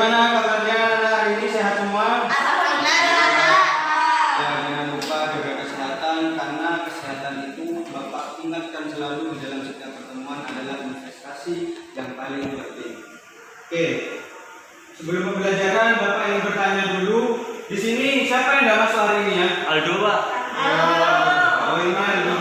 bagaimana kabarnya hari ini? Sehat semua? Alhamdulillah. Ya, jangan lupa jaga kesehatan karena kesehatan itu Bapak ingatkan selalu di dalam setiap pertemuan adalah investasi yang paling penting. Oke, sebelum pembelajaran Bapak ingin bertanya dulu. Di sini siapa yang tidak masuk hari ini ya? Aldo, Pak. Oh ini Aldo.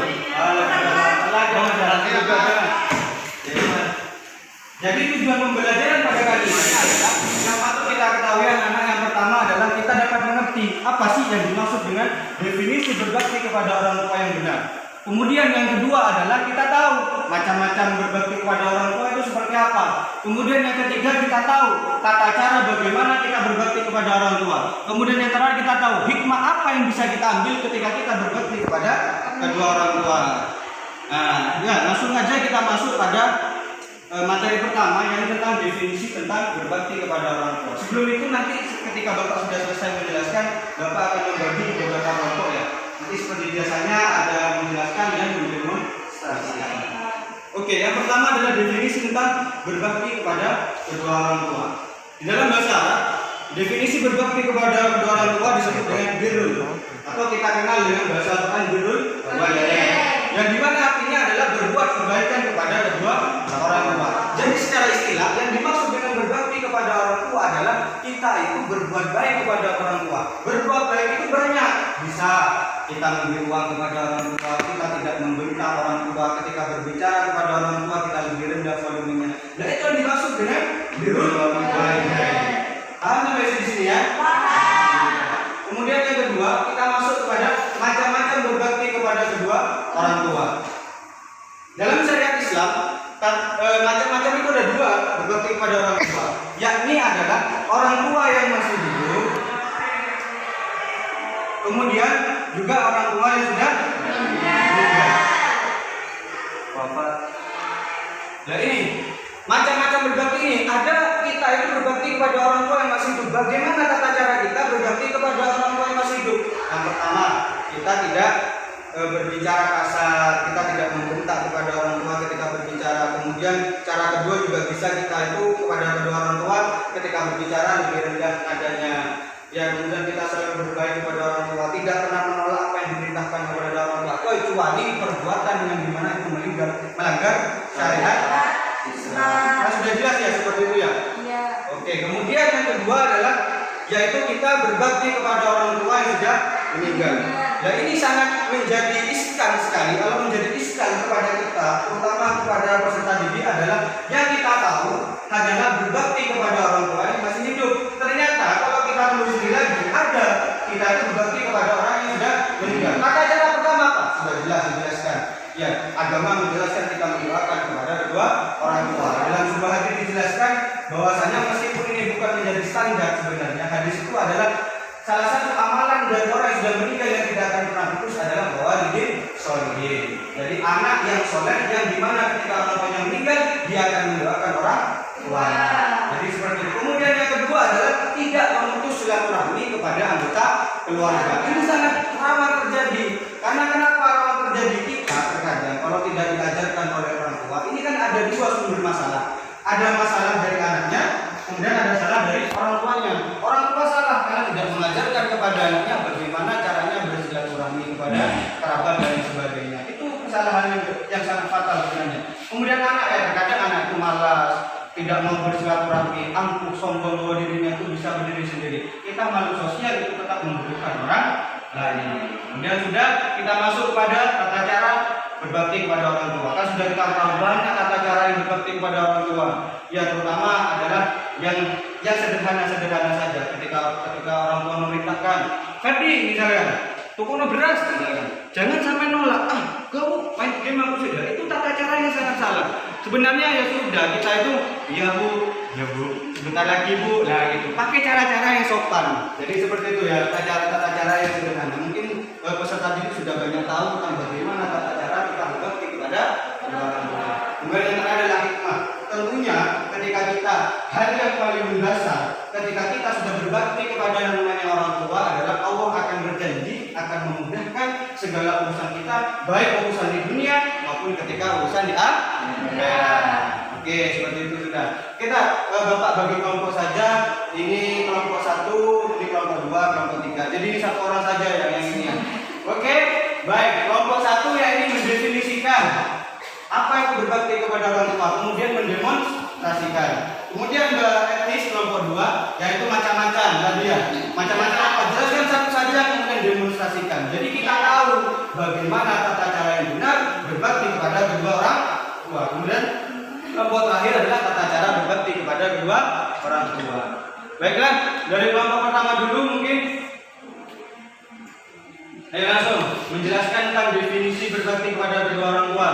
Jadi tujuan pembelajaran pada kali ini adalah yang patut kita ketahui anak-anak, yang pertama adalah kita dapat mengerti apa sih yang dimaksud dengan definisi berbakti kepada orang tua yang benar. Kemudian yang kedua adalah kita tahu macam-macam berbakti kepada orang tua itu seperti apa. Kemudian yang ketiga kita tahu tata cara bagaimana kita berbakti kepada orang tua. Kemudian yang terakhir kita tahu hikmah apa yang bisa kita ambil ketika kita berbakti kepada kedua orang tua. Nah, ya langsung aja kita masuk pada materi pertama yang tentang definisi tentang berbakti kepada orang tua. Sebelum itu nanti ketika Bapak sudah selesai menjelaskan, Bapak akan membagi beberapa kelompok ya. Nanti seperti biasanya ada menjelaskan dan mendemonstrasikan. Oke, yang pertama adalah definisi tentang berbakti kepada kedua orang tua. Di dalam bahasa Arab, definisi berbakti kepada kedua orang tua disebut dengan birrul, atau kita kenal dengan bahasa Al-Quran birrul walidain, yang dimana artinya adalah berbuat kebaikan kepada kedua orang tua. Jadi secara istilah yang dimaksud dengan berbakti kepada orang tua adalah kita itu berbuat baik kepada orang tua. Berbuat baik itu banyak. Bisa kita memberi uang kepada orang tua, kita tidak membentak orang tua, ketika berbicara kepada orang tua kita lebih rendah volumenya. Nah itu yang dimaksud dengan birrul walidain. Paham sampai di sini ya? Kemudian yang kedua kita masuk kepada macam-macam berbakti kepada kedua orang tua. Dalam syariat Islam macam-macam itu ada dua berbakti kepada orang tua, yakni adalah orang tua yang masih hidup, kemudian juga orang tua yang sudah meninggal, wafat. Nah ini macam-macam berbakti ini ada. Kita itu berbakti kepada orang tua yang masih hidup. Bagaimana tata cara kita berbakti kepada orang tua yang masih hidup? Yang pertama, kita tidak berbicara kasar, kita tidak membentak kepada orang tua ketika berbicara. Kemudian cara kedua juga bisa kita itu kepada kedua orang tua ketika berbicara lebih rendah nadanya. Ya, kemudian kita selalu berbaik kepada orang tua, tidak pernah menolak apa yang diperintahkan kepada orang tua, kecuali perbuatan yang dimana itu melanggar syariat Islam. Nah, sudah jelas ya seperti itu ya. Iya. Oke, kemudian yang kedua adalah yaitu kita berbakti kepada orang tua yang sudah meninggal. Nah ini sangat menjadi iskan sekali. Kalau menjadi iskan kepada kita, terutama kepada peserta didik adalah yang kita tahu hanyalah berbakti kepada orang tua yang masih hidup. Ternyata kalau kita telusuri lagi ada kita itu berbakti kepada orang yang sudah meninggal. Maka cara pertama apa? Sudah jelas dijelaskan. Ya, agama menjelaskan kita mendoakan kepada kedua orang tua. Dalam sebuah hadis dijelaskan bahwasanya meskipun ini bukan menjadi standar sebenarnya, hadis itu adalah salah satu amalan dari orang yang sudah meninggal yang tidak akan pernah putus adalah walidain sholihin. Jadi anak yang soleh yang dimana ketika orang tuanya meninggal dia akan mendoakan orang tuanya. Jadi seperti itu. Kemudian yang kedua adalah tidak memutus silaturahmi kepada anggota keluarga. Ini sangat rawan terjadi. Karena kenapa rawan terjadi? Kita terkadang kalau tidak diajarkan oleh orang tua, ini kan ada dua sumber masalah. Ada masalah dari anaknya, kemudian ada salah dari orang tuanya. Orang tua salah karena tidak mengajarkan kepada anaknya bagaimana caranya bersilaturahmi kepada kerabat dan sebagainya. Itu kesalahan yang sangat fatal sebenarnya. Kemudian anak terkadang anak itu malas, tidak mau bersilaturahmi, angkuh, sombong bahwa dirinya itu bisa berdiri sendiri. Kita makhluk sosial itu tetap membutuhkan orang lain. Kemudian sudah kita masuk kepada tata cara berbakti kepada orang tua. Kan sudah kita tahu banyak tata cara yang berbakti kepada orang tua. Ya terutama adalah yang sederhana saja. Ketika orang tua memerintahkan, Ferdi misalnya, tukono beras, jangan sampai nolak. Kamu main game aku sudah. Itu tata caranya sangat salah. Sebenarnya ya sudah kita itu ya bu, sebentar lagi bu, lah gitu. Pakai cara-cara yang sopan. Jadi seperti itu ya tata cara yang sederhana. Mungkin peserta didik sudah banyak tahu tentang bagaimana tata cara kita berbakti kepada orang tua. Kemudian yang terakhir adalah hikmah. Tentunya ketika kita hal yang paling mendasar, ketika kita sudah berbakti kepada yang namanya orang tua adalah Allah akan berjanji akan memudahkan segala urusan kita, baik urusan di dunia maupun ketika urusan di akhirat. Oke, seperti itu sudah. Kita Bapak bagi kelompok saja. ini kelompok 1, ini kelompok 2, kelompok 3. Jadi ini satu orang saja yang ini ya. Oke, baik. Kelompok 1 yang ini mendefinisikan apa itu berbakti kepada orang tua, kemudian mendemonstrasikan. Kemudian etnis kelompok 2 yaitu macam-macam tadi ya. Macam-macam apa? Jelaskan satu saja kemudian demonstrasikan. Jadi kita tahu bagaimana tata cara yang benar berbakti kepada kedua orang tua. Kemudian kelompok terakhir adalah tata cara berbakti kepada kedua orang tua. Baiklah, dari kelompok pertama dulu mungkin. Ayo langsung menjelaskan tentang definisi berbakti kepada kedua orang tua.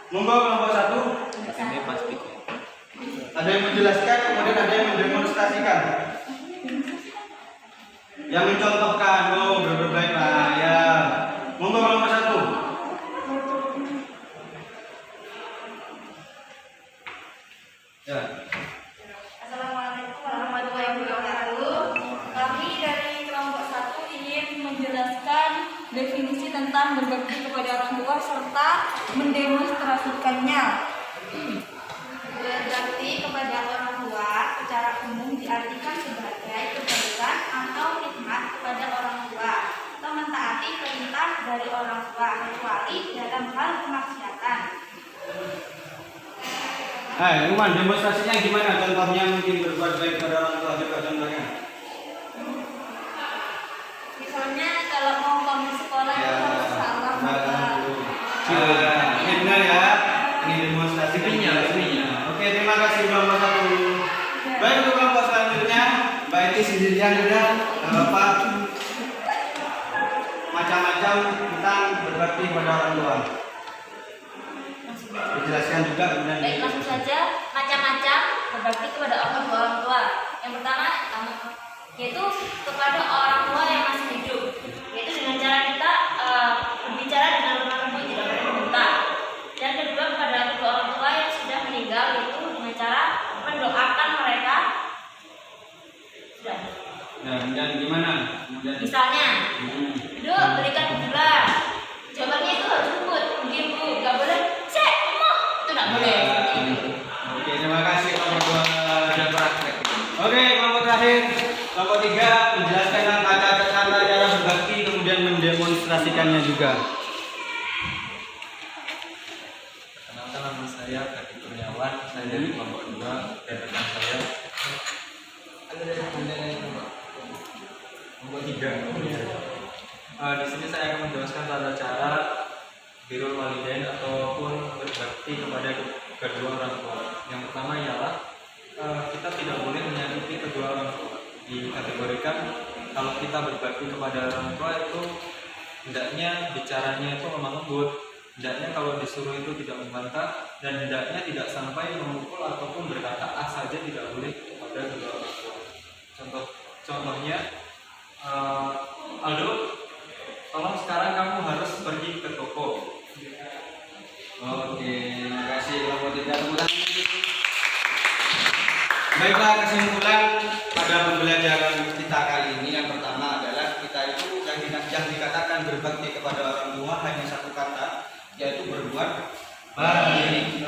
Monggo kelompok 1. Ini pasti. Ada yang menjelaskan, kemudian ada yang mendemonstrasikan. Yang mencontohkan, oh baiklah ya. Monggo kelompok 1. Ya. Assalamualaikum warahmatullahi wabarakatuh. Kami dari kelompok 1 ingin menjelaskan definisi tentang berbakti kepada orang tua serta mendemonstrasikannya. Berbakti kepada orang tua secara umum diartikan sebagai kebaikan atau nikmat kepada orang tua atau mentaati perintah dari orang tua kecuali dalam hal kemaksiatan. Iman, demonstrasinya gimana? Contohnya mungkin berbuat baik kepada orang tua, coba contohnya. Misalnya kalau mau pamit sekolah itu harus salam Bapak. Benar ya. Ini demonstrasinya. Oke, terima kasih kelompok 1. Baik, untuk kelompok selanjutnya, Mbak Eti sendirian sudah, Bapak macam-macam tentang berbakti kepada orang tua. Dijelaskan juga kemudian. Baik, langsung saja. Macam-macam berbakti kepada orang tua. Yang pertama, yaitu kepada orang tua yang masih hidup. Yaitu dengan cara kita berbicara dengan lemah lembut, tidak boleh membentak. Dan kedua, kepada kedua orang tua yang sudah meninggal, yaitu dengan cara mendoakan mereka. Sudah. Dan gimana? Misalnya, duk berikan gula. Jawabannya itu harus lembut, diam bu, nggak boleh. Itu nggak boleh. Oke, terima kasih kelompok 2 dan praktek. Oke, kelompok terakhir, kelompok 3 menjelaskan tentang tata cara berbakti kemudian mendemonstrasikannya juga. Perkenalkan nama saya Kaki Kurniawan, saya dari kelompok 2 dan rekan saya kelompok 3. Di sini saya akan menjelaskan tata cara birrul walidain ataupun berbakti kepada kedua orang tua. Yang pertama ialah kita tidak boleh menyakiti kedua orang tua. Dikategorikan kalau kita berbakti kepada orang tua itu hendaknya bicaranya itu lemah lembut, hendaknya kalau disuruh itu tidak membantah, dan hendaknya tidak sampai memukul ataupun berkata saja tidak boleh kepada kedua orang tua. Contohnya, Aldo, tolong sekarang kamu harus pergi ke toko. Oke, terima kasih kelompok 3. Baiklah, kesimpulan pada pembelajaran kita kali ini yang pertama adalah kita itu yang dikatakan berbakti kepada orang tua hanya satu kata, yaitu berbuat baik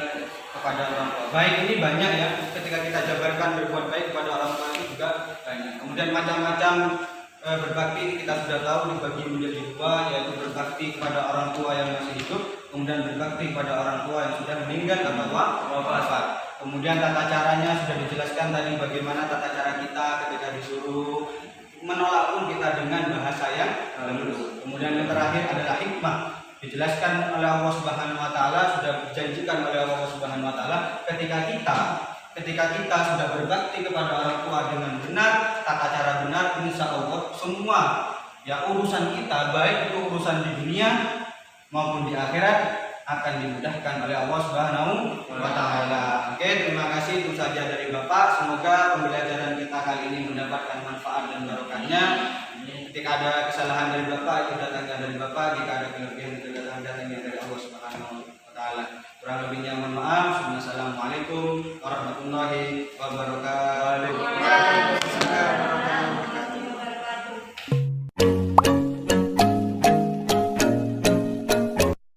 kepada orang tua. Baik ini banyak ya, ketika kita jabarkan berbuat baik kepada orang tua itu juga banyak. Kemudian macam-macam berbakti ini kita sudah tahu dibagi menjadi 2, yaitu berbakti kepada orang tua yang masih hidup, kemudian berbakti kepada orang tua yang sudah meninggal atau wafat. Kemudian tata caranya sudah dijelaskan tadi, bagaimana tata cara kita ketika disuruh menolak pun kita dengan bahasa yang lembut. Kemudian yang terakhir adalah hikmah, dijelaskan oleh Allah Subhanahu wa taala, sudah dijanjikan oleh Allah Subhanahu wa taala ketika kita sudah berbakti kepada orang tua dengan benar, tata cara benar, insya Allah semua ya urusan kita, baik itu urusan di dunia maupun di akhirat, akan dimudahkan oleh Allah Subhanahu wa taala. Oke, terima kasih itu saja dari Bapak. Semoga pembelajaran kita kali ini mendapatkan manfaat dan barokahnya. Ketika ada kesalahan dari Bapak, itu datangnya dari Bapak. Jika ada kelebihan, itu datangnya dari Allah Subhanahu wa taala. Kurang lebihnya mohon maaf. Wassalamualaikum warahmatullahi wabarakatuh.